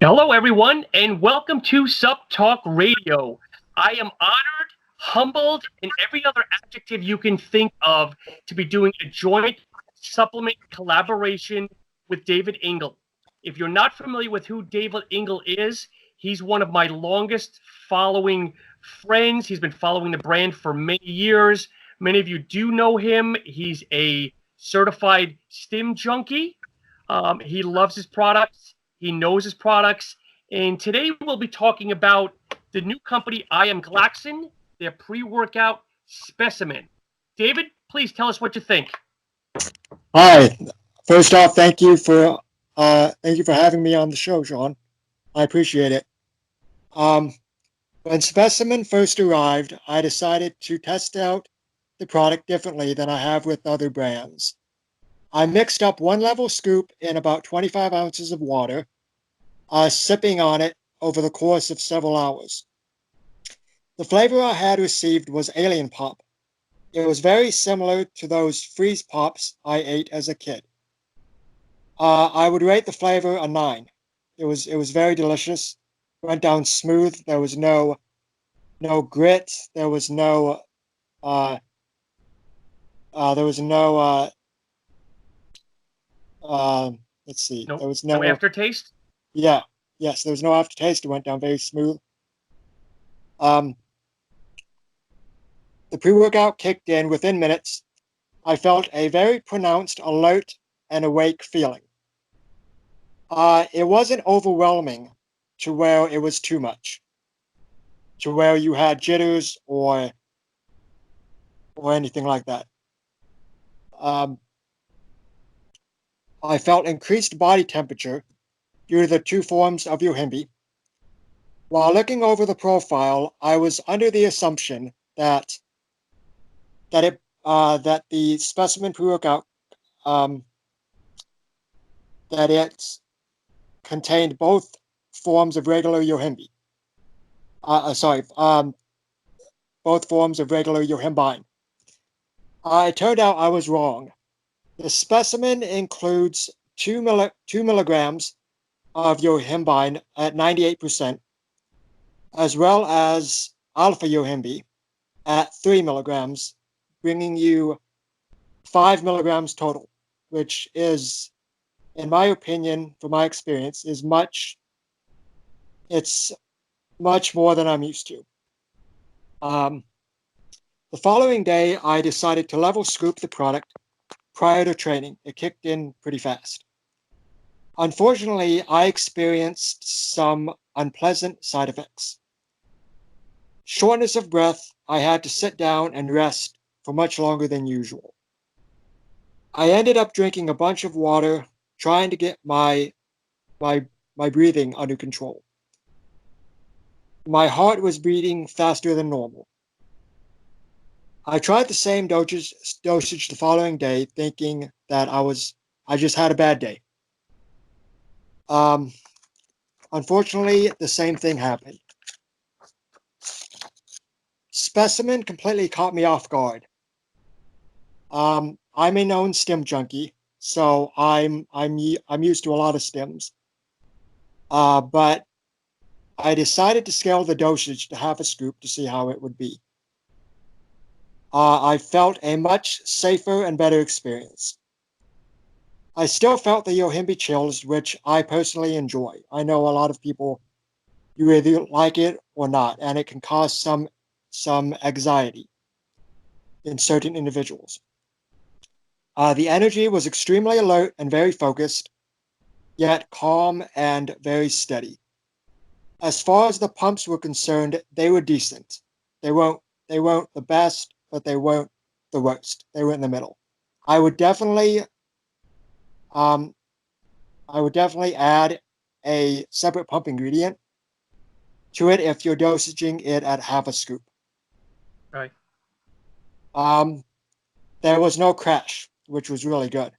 Hello, everyone, and welcome to SuppTalk Radio. I am honored, humbled, and every other adjective you can think of to be doing a joint supplement collaboration with David Engel. If you're not familiar with who David Engel is, he's one of my longest following friends. He's been following the brand for many years. Many of you do know him. He's a certified stim junkie. He loves his products. He knows his products. And today we'll be talking about the new company, I Am Glaxon, their pre-workout specimen. David, please tell us what you think. Hi. First off, thank you for having me on the show, Sean. I appreciate it. When Specimen first arrived, I decided to test out the product differently than I have with other brands. I mixed up one level scoop in about 25 ounces of water, sipping on it over the course of several hours. The flavor I had received was Alien Pop. It was very similar to those freeze pops I ate as a kid. I would rate the flavor a 9. It was very delicious. Went down smooth. There was no grit. There was no uh, there was no let's see. No, There was no no aftertaste. yeah yes. There was no aftertaste. It went down very smooth. Um, the pre-workout kicked in within minutes. I felt a very pronounced alert and awake feeling. It wasn't overwhelming to where it was too much, to where you had jitters or anything like that. Um, I felt increased body temperature due to the two forms of yohimbe. While looking over the profile, I was under the assumption that the specimen pre-workout um, that it contained both forms of regular yohimbe. Both forms of regular yohimbine. It turned out I was wrong. The specimen includes 2 milligrams of yohimbine at 98%, as well as alpha yohimbe at 3 milligrams, bringing you 5 milligrams total, which is, in my opinion, from my experience, it's much more than I'm used to. The following day, I decided to level scoop the product prior to training. It kicked in pretty fast. Unfortunately, I experienced some unpleasant side effects. Shortness of breath. I had to sit down and rest for much longer than usual. I ended up drinking a bunch of water, trying to get my breathing under control. My heart was beating faster than normal. I tried the same dosage the following day, thinking that I just had a bad day. Unfortunately, the same thing happened. Specimen completely caught me off guard. I'm a known stim junkie, so I'm used to a lot of stims. But I decided to scale the dosage to half a scoop to see how it would be. I felt a much safer and better experience. I still felt the yohimbe chills, which I personally enjoy. I know a lot of people, you either like it or not, and it can cause some anxiety in certain individuals. The energy was extremely alert and very focused, yet calm and very steady. As far as the pumps were concerned, they were decent. They weren't the best, but they weren't the worst. They were in the middle. I would definitely um, add a separate pump ingredient to it if you're dosaging it at half a scoop. Right. There was no crash, which was really good.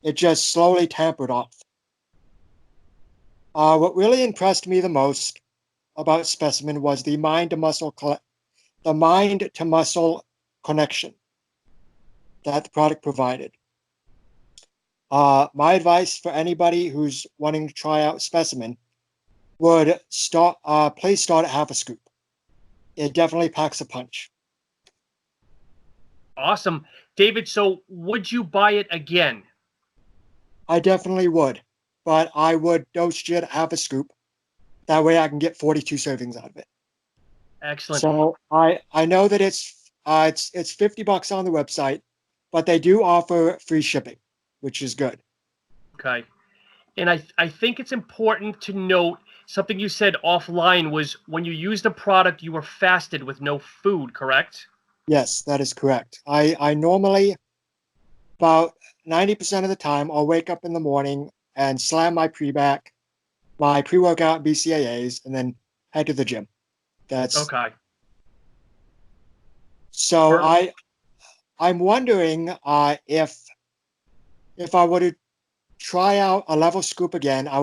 It just slowly tapered off. What really impressed me the most about Specimen was the mind to muscle connection that the product provided. My advice for anybody who's wanting to try out Specimen would please start at half a scoop. It definitely packs a punch. Awesome. David, so would you buy it again? I definitely would, but I would dose it at half a scoop. That way I can get 42 servings out of it. Excellent. So I know that it's $50 on the website, but they do offer free shipping, which is good. Okay. And I think it's important to note something you said offline was when you used the product, you were fasted with no food, correct? Yes, that is correct. I normally, about 90% of the time, I'll wake up in the morning and slam my pre-workout BCAAs, and then head to the gym. That's Okay. so Per- I'm wondering if I were to try out a level scoop again, I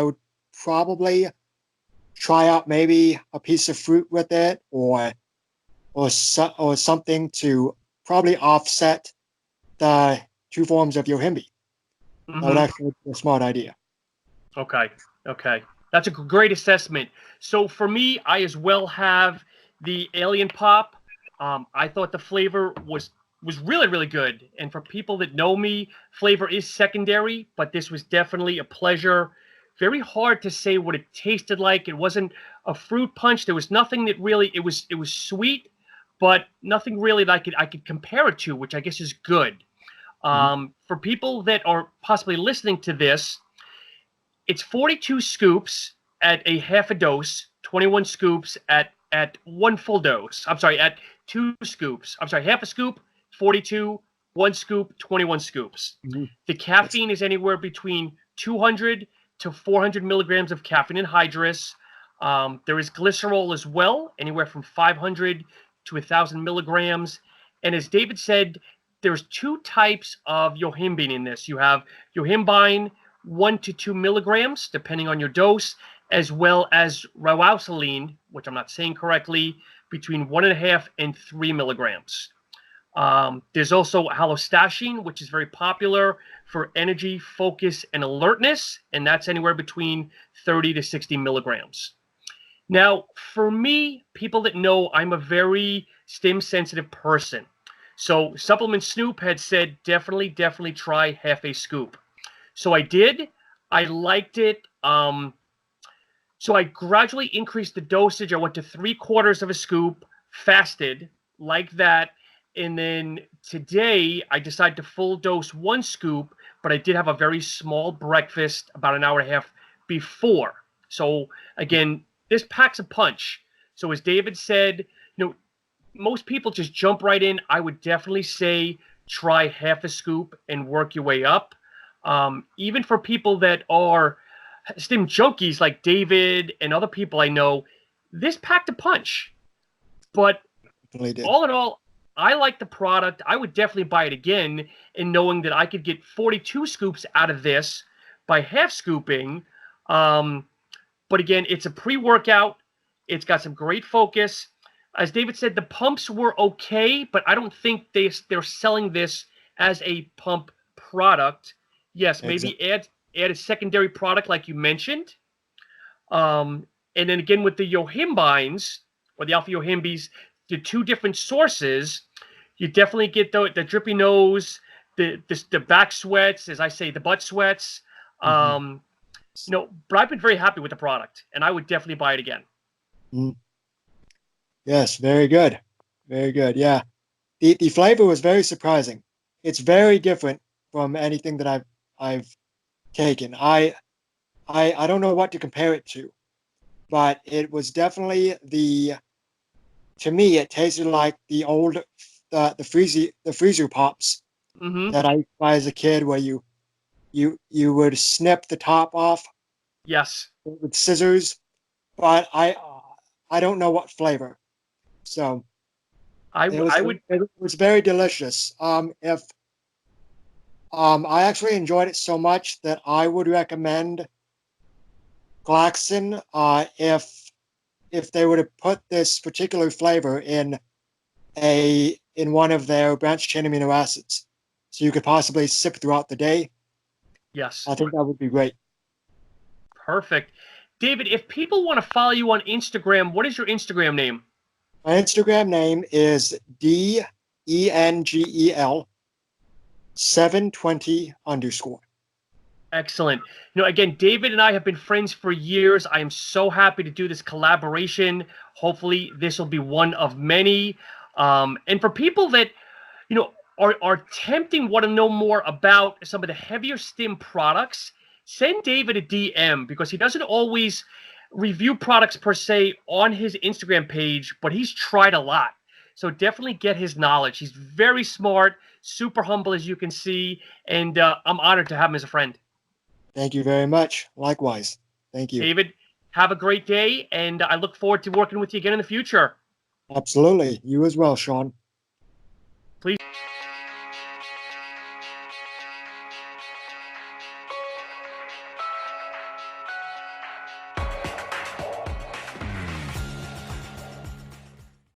would probably try out maybe a piece of fruit with it, or something to probably offset the two forms of yohimbe. That would mhm. actually be a smart idea. Okay. Okay. That's a great assessment. So for me, I as well have the Alien Pop. I thought the flavor was really, really good. And for people that know me, flavor is secondary, but this was definitely a pleasure. Very hard to say what it tasted like. It wasn't a fruit punch. There was nothing that really it was sweet, but nothing really that I could compare it to, which I guess is good. Mhm. For people that are possibly listening to this, it's 42 scoops at a half a dose, 21 scoops at one full dose. I'm sorry, at 2 scoops. I'm sorry, half a scoop, 42, 1 scoop, 21 scoops. Mhm. The Yes. caffeine is anywhere between 200 to 400 milligrams of caffeine anhydrous. There is glycerol as well, anywhere from 500 to 1,000 milligrams. And as David said, there's two types of yohimbine in this. You have yohimbine 1 to 2 milligrams, depending on your dose, as well as rauausaline, which I'm not saying correctly, between 1.5 and 3 milligrams. There's also halostashine, which is very popular for energy, focus, and alertness, and that's anywhere between 30 to 60 milligrams. Now, for me, people that know I'm a very stim sensitive person. So, Supplement Snoop had said definitely try half a scoop. So I did. I liked it. So I gradually increased the dosage. I went to 3/4 of a scoop, fasted like that. And then today I decided to full dose 1 scoop, but I did have a very small breakfast about an hour and a half before. So again, this packs a punch. So as David said, most people just jump right in. I would definitely say try half a scoop and work your way up. Even for people that are stim junkies like David and other people I know, this packed a punch. But Definitely did. all in all, I like the product. I would definitely buy it again, and knowing that I could get 42 scoops out of this by half scooping. Um, but again, it's a pre-workout. It's got some great focus. As David said, the pumps were okay, but I don't think they're selling this as a pump product. Yes, maybe Exactly. add a secondary product like you mentioned. And then again with the yohimbines or the alpha yohimbis, the two different sources, you definitely get the drippy nose, the back sweats, as I say, the butt sweats. Mhm. Um, but I've been very happy with the product, and I would definitely buy it again. Mhm. Yes, very good. Very good. Yeah. The flavor was very surprising. It's very different from anything that I've taken. I don't know what to compare it to, but it was definitely to me it tasted like the old the freezer pops Mm-hmm. that I buy as a kid, where you would snip the top off Yes, with scissors, but I don't know what flavor. So I would. it was very delicious. If I actually enjoyed it so much that I would recommend Glaxon, if they were to put this particular flavor in one of their branched chain amino acids, so you could possibly sip throughout the day. Yes, I think that would be great. perfect. David, if people want to follow you on Instagram, what is your Instagram name? My Instagram name is DENGEL 720_. Excellent. Again, David and I have been friends for years. I am so happy to do this collaboration. Hopefully, this will be one of many. And for people that, are tempting, want to know more about some of the heavier stim products, send David a DM, because he doesn't always review products per se on his Instagram page, but he's tried a lot. So definitely get his knowledge. He's very smart, super humble, as you can see, and I'm honored to have him as a friend. Thank you very much. Likewise. Thank you. David, have a great day, and I look forward to working with you again in the future. Absolutely. You as well, Sean.